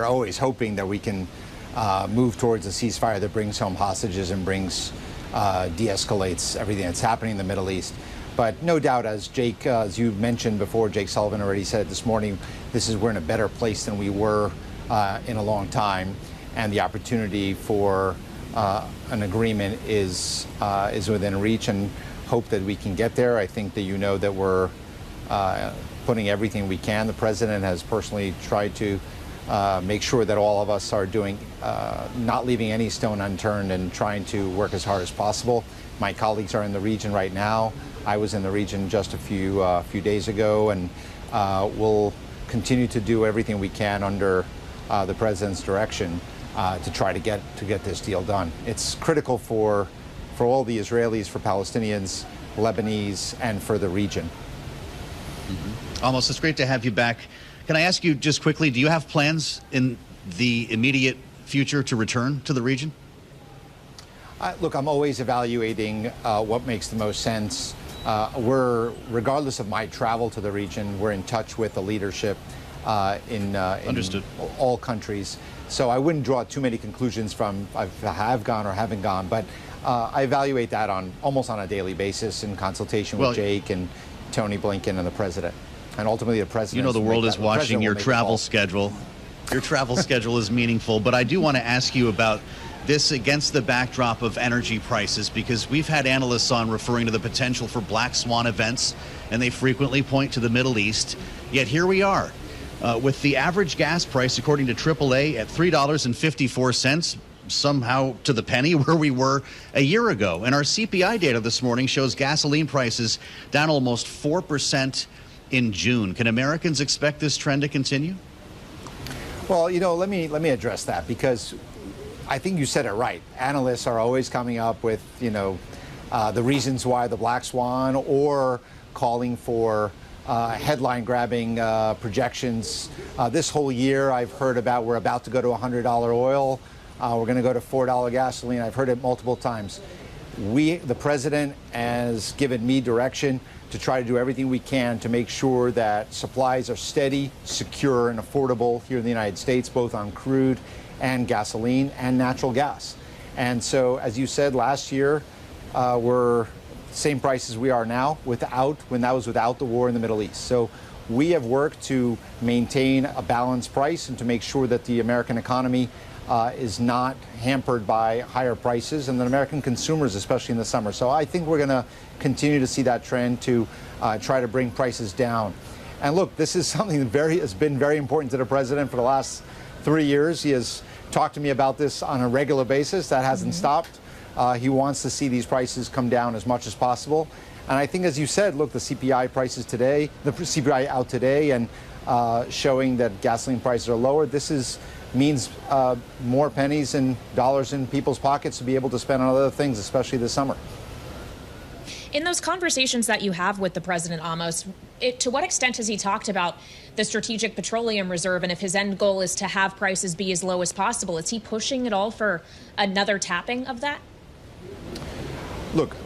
we're always hoping that we can move towards a ceasefire that brings home hostages and brings de-escalates everything that's happening in the Middle East. But no doubt, as Jake, as you mentioned before, Jake Sullivan already said this morning, we're in a better place than we were in a long time, and the opportunity for an agreement is within reach, and hope that we can get there. I think that that we're putting everything we can. The president has personally tried to make sure that all of us are doing, not leaving any stone unturned and trying to work as hard as possible. My colleagues are in the region right now. I was in the region just a few days ago, and we'll continue to do everything we can under the president's direction to try to get this deal done. It's critical for all the Israelis, for Palestinians, Lebanese, and for the region. Amos, it's great to have you back. Can I ask you just quickly, do you have plans in the immediate future to return to the region? Look, I'm always evaluating what makes the most sense. Regardless of my travel to the region, we're in touch with the leadership in all countries. So I wouldn't draw too many conclusions from if I have gone or haven't gone, but I evaluate that almost on a daily basis in consultation with Jake and Tony Blinken and the president. And ultimately the president. You know, the world is watching your travel schedule. Your travel schedule is meaningful, but I do want to ask you about this against the backdrop of energy prices, because we've had analysts on referring to the potential for black swan events, and they frequently point to the Middle East. Yet here we are with the average gas price, according to AAA, at $3.54, somehow to the penny where we were a year ago. And our CPI data this morning shows gasoline prices down almost 4% in June. Can Americans expect this trend to continue? Well, let me address that, because I think you said it right. Analysts are always coming up with, the reasons why the black swan, or calling for headline-grabbing projections. This whole year, I've heard about we're about to go to $100 oil. We're going to go to $4 gasoline. I've heard it multiple times. The president has given me direction to try to do everything we can to make sure that supplies are steady, secure, and affordable here in the United States, both on crude and gasoline and natural gas. And so, as you said, last year we're same prices we are now when that was without the war in the Middle East. So we have worked to maintain a balanced price and to make sure that the American economy is not hampered by higher prices, and the American consumers, especially in the summer. So I think we're going to continue to see that trend to try to bring prices down. And look, this is something that has been very important to the president for the last 3 years. He has talked to me about this on a regular basis. That hasn't stopped. He wants to see these prices come down as much as possible. And I think, as you said, look, the CPI prices today, the CPI out today, and showing that gasoline prices are lower, means more pennies and dollars in people's pockets to be able to spend on other things, especially this summer. In those conversations that you have with the president, Amos, to what extent has he talked about the strategic petroleum reserve, and if his end goal is to have prices be as low as possible? Is he pushing at all for another tapping of that? Look,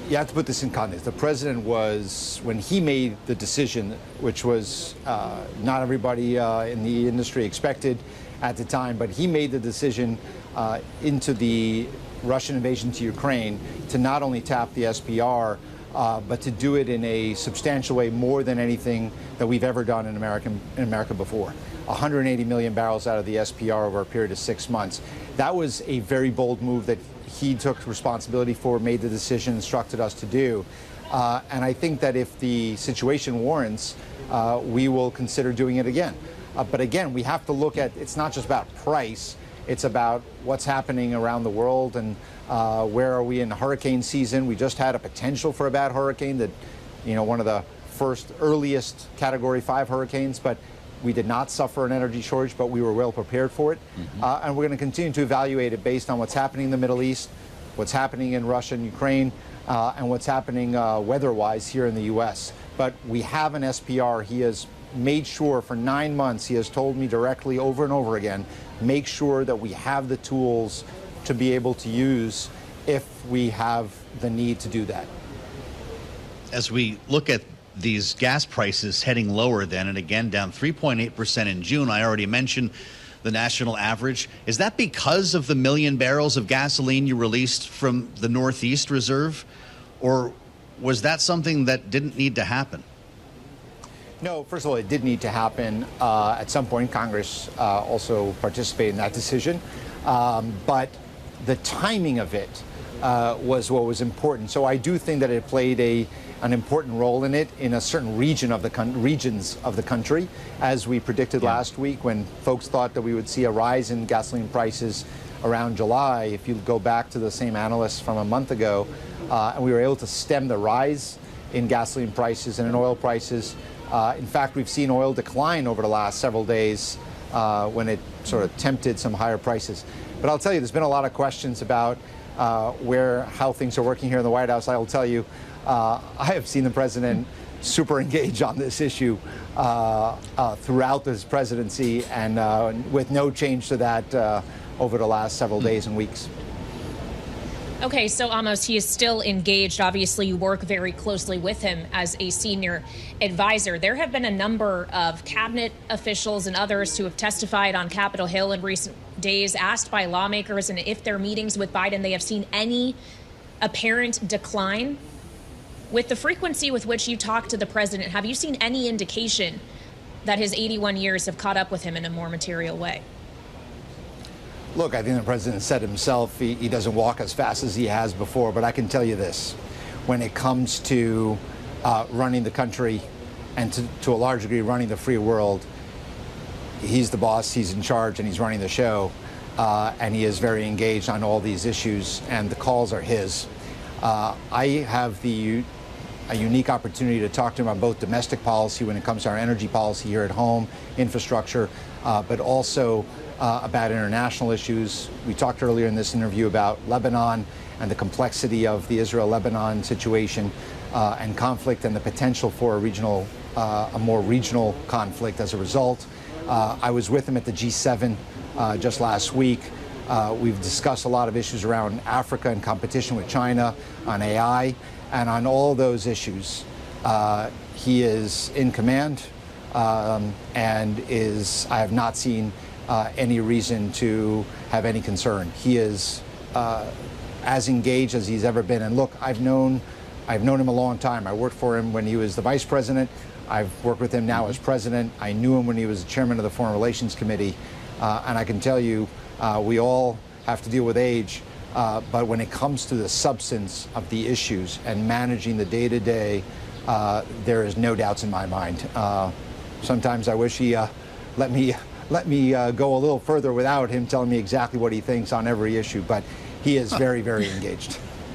you have to put this in context. The president when he made the decision, which was not everybody in the industry expected at the time, but he made the decision into the Russian invasion to Ukraine to not only tap the SPR, but to do it in a substantial way, more than anything that we've ever done in America before. 180 million barrels out of the SPR over a period of 6 months. That was a very bold move that he took responsibility for, made the decision, instructed us to do. And I think that if the situation warrants, we will consider doing it again. But again, we have to look at, it's not just about price, it's about what's happening around the world and where are we in hurricane season. We just had a potential for a bad hurricane, that, one of the earliest Category 5 hurricanes, but we did not suffer an energy shortage, but we were well prepared for it. And we're going to continue to evaluate it based on what's happening in the Middle East, what's happening in Russia and Ukraine, and what's happening weather-wise here in the U.S. But we have an SPR. He has made sure for 9 months, he has told me directly over and over again, make sure that we have the tools to be able to use if we have the need to do that. As we look at these gas prices heading lower then, and again down 3.8% in June, I already mentioned the national average. Is that because of the 1 million barrels of gasoline you released from the Northeast Reserve? Or was that something that didn't need to happen? No, first of all, it did need to happen. At some point, Congress also participated in that decision. But the timing of it was what was important. So I do think that it played an important role in it in a certain regions of the country, as we predicted last week when folks thought that we would see a rise in gasoline prices around July. If you go back to the same analysts from a month ago, and we were able to stem the rise in gasoline prices and in oil prices. In fact, we've seen oil decline over the last several days when it sort of tempted some higher prices. But I'll tell you, there's been a lot of questions about how things are working here in the White House. I will tell you, I have seen the president super engaged on this issue throughout his presidency, and with no change to that over the last several days and weeks. Okay, so Amos, he is still engaged. Obviously, you work very closely with him as a senior advisor. There have been a number of cabinet officials and others who have testified on Capitol Hill in recent days, asked by lawmakers and if their meetings with Biden, they have seen any apparent decline. With the frequency with which you talk to the president, have you seen any indication that his 81 years have caught up with him in a more material way? Look, I think the president said himself he doesn't walk as fast as he has before, but I can tell you this. When it comes to running the country and to a large degree running the free world, he's the boss, he's in charge, and he's running the show. And he is very engaged on all these issues, and the calls are his. I have a unique opportunity to talk to him on both domestic policy when it comes to our energy policy here at home, infrastructure, but also about international issues. We talked earlier in this interview about Lebanon and the complexity of the Israel-Lebanon situation and conflict and the potential for a more regional conflict as a result. I was with him at the G7 just last week. We've discussed a lot of issues around Africa and competition with China, on AI, and on all those issues. He is in command and I have not seen any reason to have any concern. He is as engaged as he's ever been. And look, I've known him a long time. I worked for him when he was the vice president. I've worked with him now as president. I knew him when he was the chairman of the Foreign Relations Committee. And I can tell you, we all have to deal with age. But when it comes to the substance of the issues and managing the day-to-day, there is no doubts in my mind. Sometimes I wish he let me go a little further without him telling me exactly what he thinks on every issue, but he is very, very engaged.